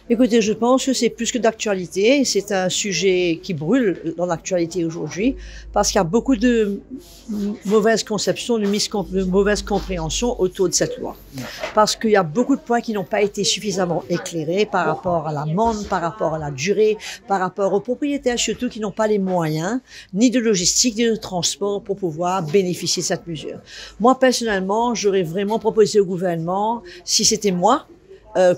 Écoutez, je pense que c'est plus que d'actualité. C'est un sujet qui brûle dans l'actualité aujourd'hui parce qu'il y a beaucoup de mauvaises conceptions, de mauvaises compréhensions autour de cette loi. Parce qu'il y a beaucoup de points qui n'ont pas été suffisamment éclairés par rapport à l'amende, par rapport à la durée, par rapport aux propriétaires surtout qui n'ont pas les moyens, ni de logistique, ni de transport pour pouvoir bénéficier de cette mesure. Moi, personnellement, j'aurais vraiment proposé au gouvernement, si c'était moi,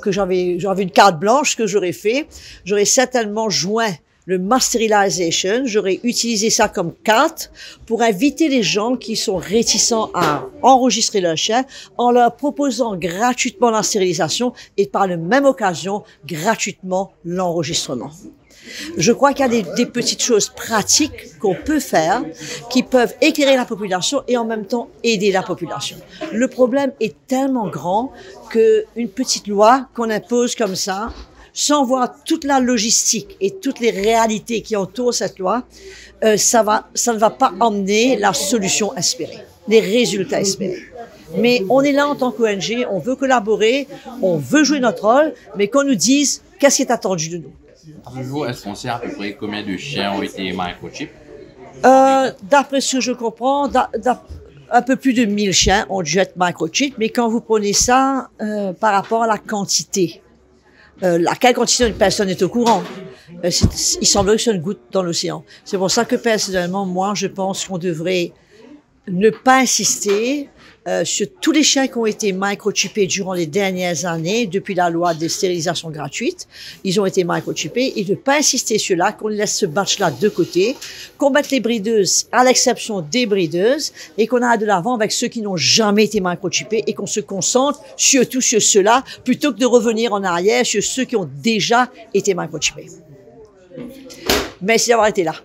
que j'avais une carte blanche, que j'aurais fait, j'aurais certainement joint le mass sterilization, j'aurais utilisé ça comme carte pour inviter les gens qui sont réticents à enregistrer leur chien en leur proposant gratuitement la stérilisation et par la même occasion gratuitement l'enregistrement. Je crois qu'il y a des petites choses pratiques qu'on peut faire qui peuvent éclairer la population et en même temps aider la population. Le problème est tellement grand qu'une petite loi qu'on impose comme ça, sans voir toute la logistique et toutes les réalités qui entourent cette loi, ça ne va pas emmener la solution espérée, les résultats espérés. Mais on est là en tant qu'ONG, on veut collaborer, on veut jouer notre rôle, mais qu'on nous dise qu'est-ce qui est attendu de nous. Est-ce qu'on sait à peu près combien de chiens ont été microchippés? D'après ce que je comprends, un peu plus de 1000 chiens ont dû être microchippés, mais quand vous prenez ça par rapport à la quantité, quelle quantité une personne est au courant, il semblerait que c'est une goutte dans l'océan. C'est pour ça que personnellement, moi, je pense qu'on devrait ne pas insister sur tous les chiens qui ont été microchippés durant les dernières années, depuis la loi de stérilisation gratuite. Ils ont été microchippés et ne pas insister sur là, qu'on laisse ce batch-là de côté, qu'on mette les brideuses à l'exception des brideuses et qu'on aille de l'avant avec ceux qui n'ont jamais été microchippés et qu'on se concentre surtout sur ceux-là plutôt que de revenir en arrière sur ceux qui ont déjà été microchippés. Merci d'avoir été là.